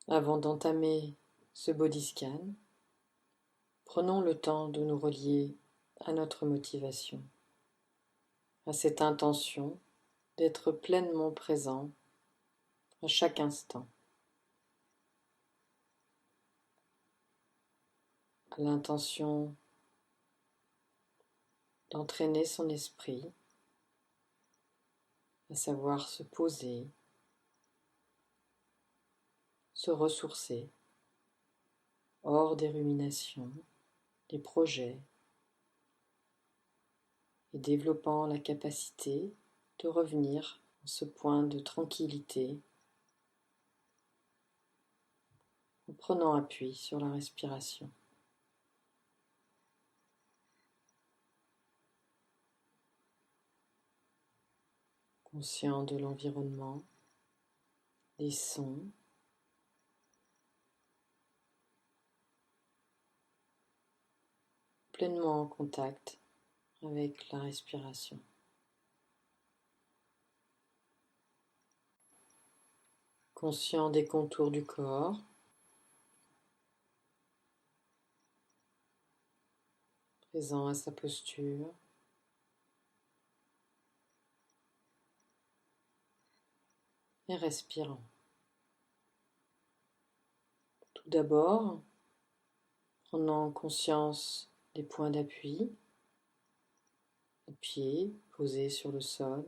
Avant d'entamer ce body scan, prenons le temps de nous relier à notre motivation, à cette intention d'être pleinement présent à chaque instant, à l'intention d'entraîner son esprit, à savoir se poser, se ressourcer, hors des ruminations, des projets, et développant la capacité de revenir à ce point de tranquillité en prenant appui sur la respiration. Conscient de l'environnement, des sons, pleinement en contact avec la respiration. Conscient des contours du corps, présent à sa posture, et respirant. Tout d'abord, prenant conscience des points d'appui, les pieds posés sur le sol,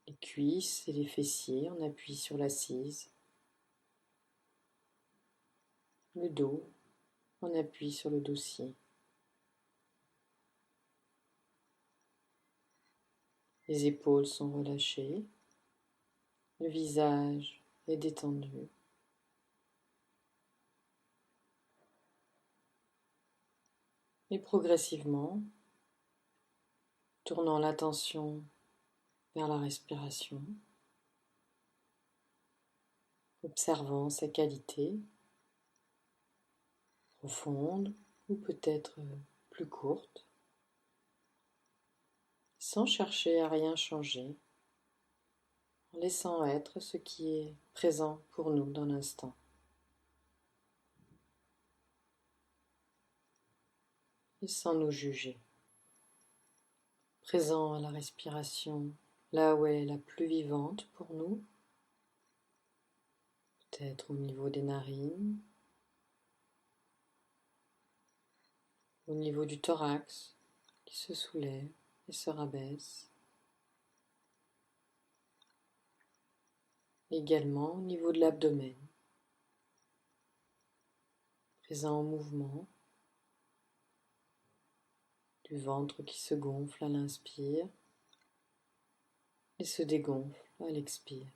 les cuisses et les fessiers en appui sur l'assise, le dos en appui sur le dossier. Les épaules sont relâchées, le visage est détendu. Et progressivement, tournant l'attention vers la respiration, observant sa qualité, profonde ou peut-être plus courte, sans chercher à rien changer, en laissant être ce qui est présent pour nous dans l'instant. Et sans nous juger. Présent à la respiration, là où elle est la plus vivante pour nous, peut-être au niveau des narines, au niveau du thorax qui se soulève et se rabaisse, également au niveau de l'abdomen, présent en mouvement, du ventre qui se gonfle à l'inspire et se dégonfle à l'expire.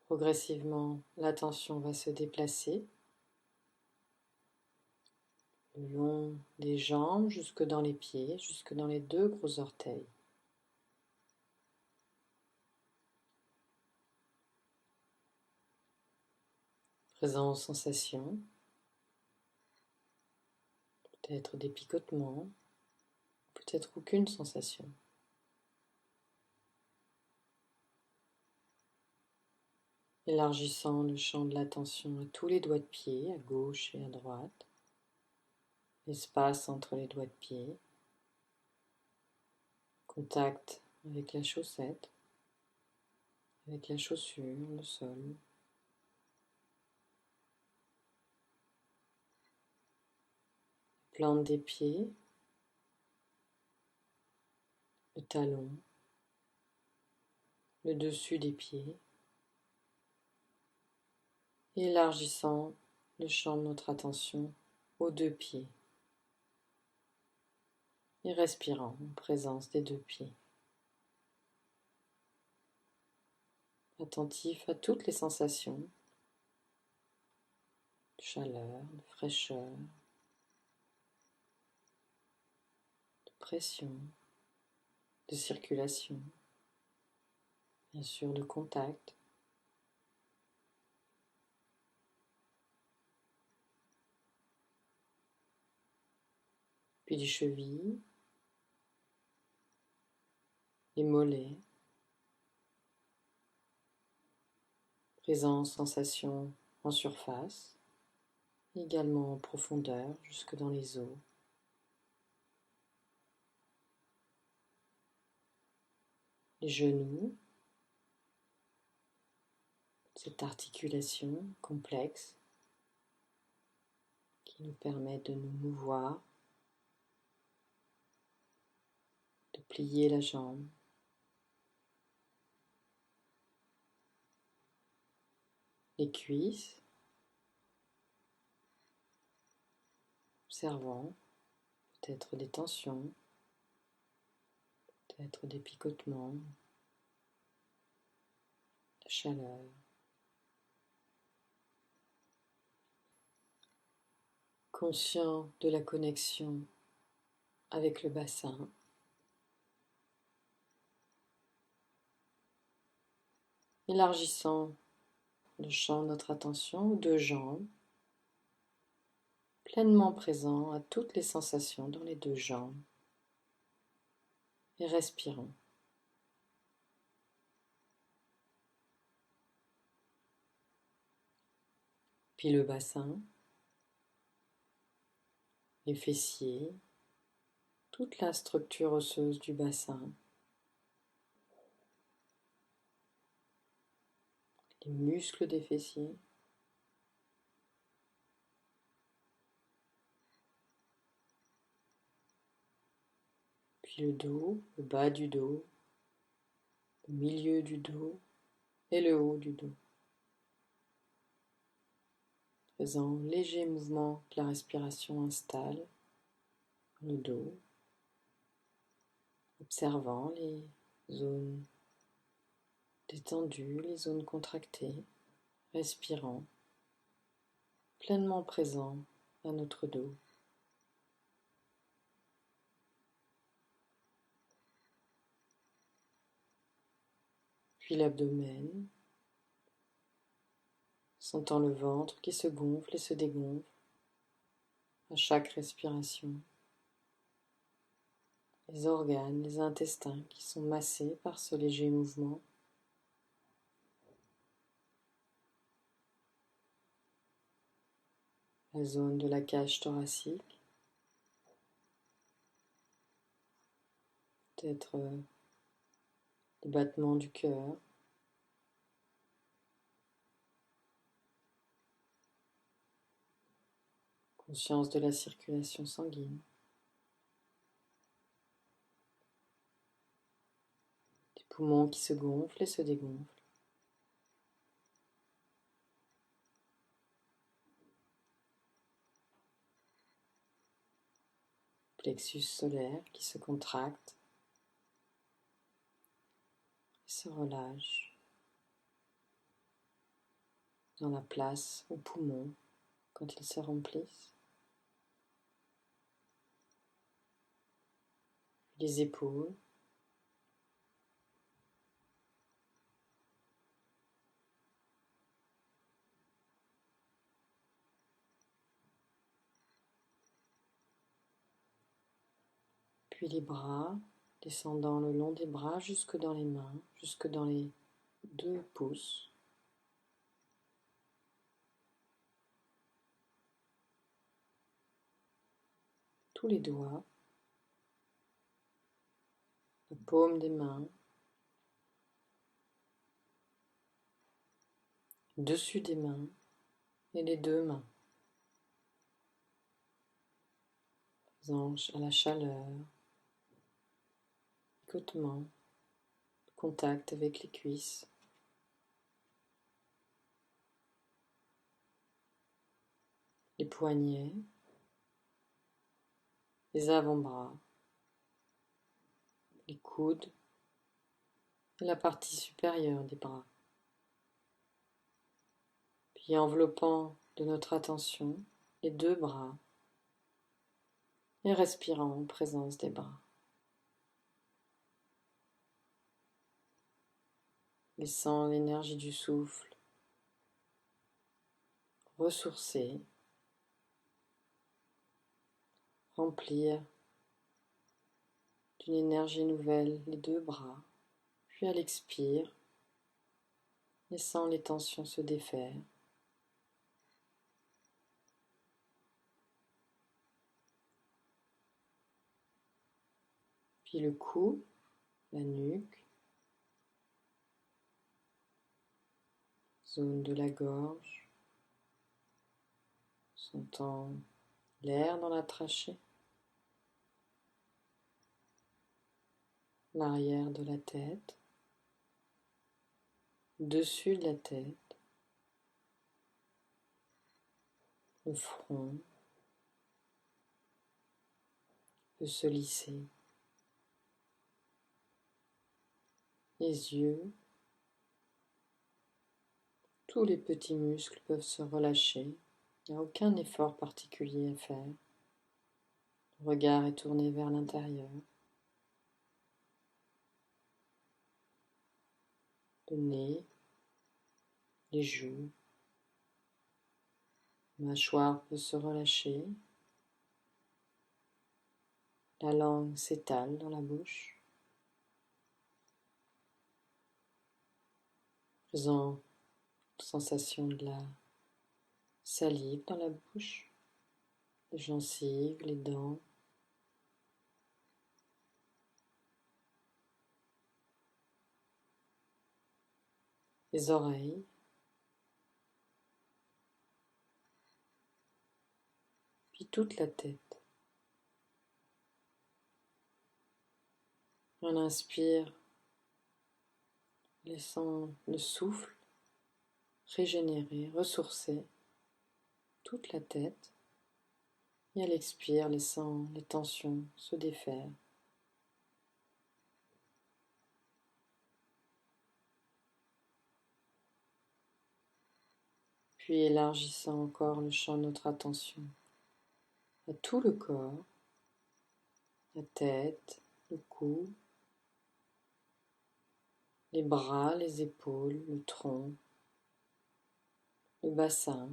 Progressivement, l'attention va se déplacer le long des jambes jusque dans les pieds, jusque dans les 2 gros orteils. Présent aux sensations, peut-être des picotements, peut-être aucune sensation. Élargissant le champ de l'attention à tous les doigts de pied, à gauche et à droite, l'espace entre les doigts de pied, contact avec la chaussette, avec la chaussure, le sol. Plante des pieds, le talon, le dessus des pieds, et élargissant le champ de notre attention aux 2 pieds et respirant en présence des 2 pieds. Attentif à toutes les sensations, de chaleur, de fraîcheur, de pression, de circulation, bien sûr de contact. Puis les chevilles, les mollets, présence, sensation en surface, également en profondeur jusque dans les os. Les genoux, cette articulation complexe qui nous permet de nous mouvoir, de plier la jambe. Les cuisses, observant peut-être des tensions, peut-être des picotements, la chaleur. Conscient de la connexion avec le bassin, élargissant le champ de notre attention aux deux jambes, pleinement présent à toutes les sensations dans les deux jambes et respirons. Puis le bassin, les fessiers, toute la structure osseuse du bassin, les muscles des fessiers, puis le dos, le bas du dos, le milieu du dos et le haut du dos. Faisant un léger mouvement que la respiration installe dans le dos, observant les zones détendues, les zones contractées, respirant, pleinement présent à notre dos. Puis l'abdomen, sentant le ventre qui se gonfle et se dégonfle à chaque respiration. Les organes, les intestins qui sont massés par ce léger mouvement. La zone de la cage thoracique, peut-être les battements du cœur, conscience de la circulation sanguine, les poumons qui se gonflent et se dégonflent, plexus solaire qui se contracte et se relâche dans la place aux poumons quand ils se remplissent. Les épaules, puis les bras, descendant le long des bras jusque dans les mains, jusque dans les 2 pouces. Tous les doigts, la paume des mains, dessus des mains et les 2 mains. Faisant à la chaleur, picotement, contact avec les cuisses. Les poignets, les avant-bras, les coudes et la partie supérieure des bras. Puis enveloppant de notre attention les 2 bras et respirant en présence des bras. laissant l'énergie du souffle ressourcer, remplir d'une énergie nouvelle les deux bras, puis à l'expire, laissant les tensions se défaire. Puis le cou, la nuque, zone de la gorge, sentant l'air dans la trachée, l'arrière de la tête, dessus de la tête, le front peut se lisser, les yeux, tous les petits muscles peuvent se relâcher, il n'y a aucun effort particulier à faire. Le regard est tourné vers l'intérieur. Le nez, les joues, la mâchoire peut se relâcher, la langue s'étale dans la bouche, faisant sensation de la salive dans la bouche, les gencives, les dents. Les oreilles, puis toute la tête. On inspire, laissant le souffle régénérer, ressourcer toute la tête, et à l'expire, laissant les tensions se défaire. Puis élargissant encore le champ de notre attention à tout le corps, la tête, le cou, les bras, les épaules, le tronc, le bassin,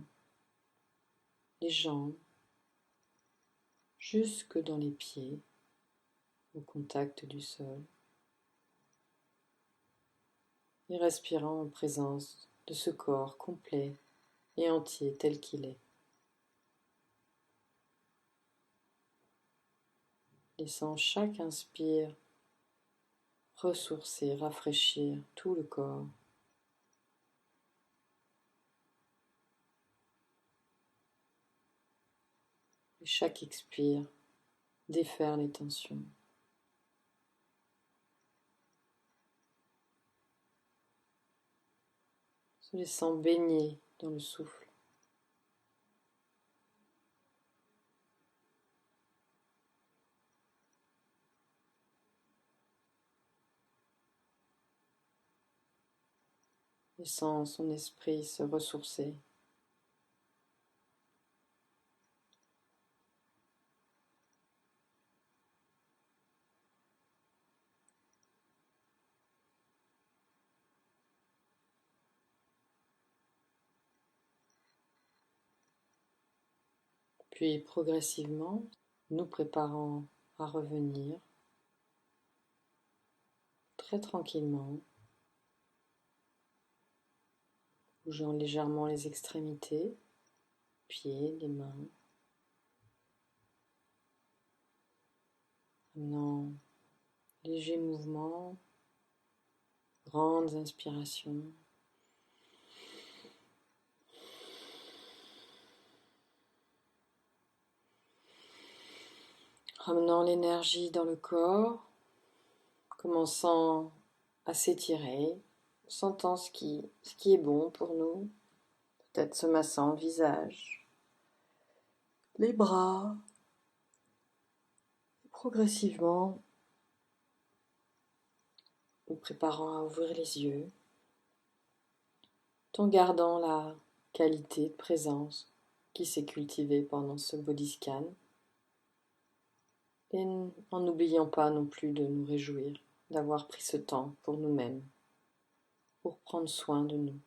les jambes, jusque dans les pieds, au contact du sol, et respirant en présence de ce corps complet et entier tel qu'il est. Laissant chaque inspire ressourcer, rafraîchir tout le corps. Et chaque expire défaire les tensions. Se laissant baigner dans le souffle. Laissant son esprit se ressourcer. Puis progressivement, nous préparant à revenir très tranquillement, bougeant légèrement les extrémités, pieds, les mains, amenant légers mouvements, grandes inspirations. Ramenant l'énergie dans le corps, commençant à s'étirer, sentant ce qui est bon pour nous, peut-être se massant le visage, les bras, progressivement nous préparant à ouvrir les yeux, tout en gardant la qualité de présence qui s'est cultivée pendant ce body scan, et en n'oubliant pas non plus de nous réjouir d'avoir pris ce temps pour nous-mêmes pour prendre soin de nous.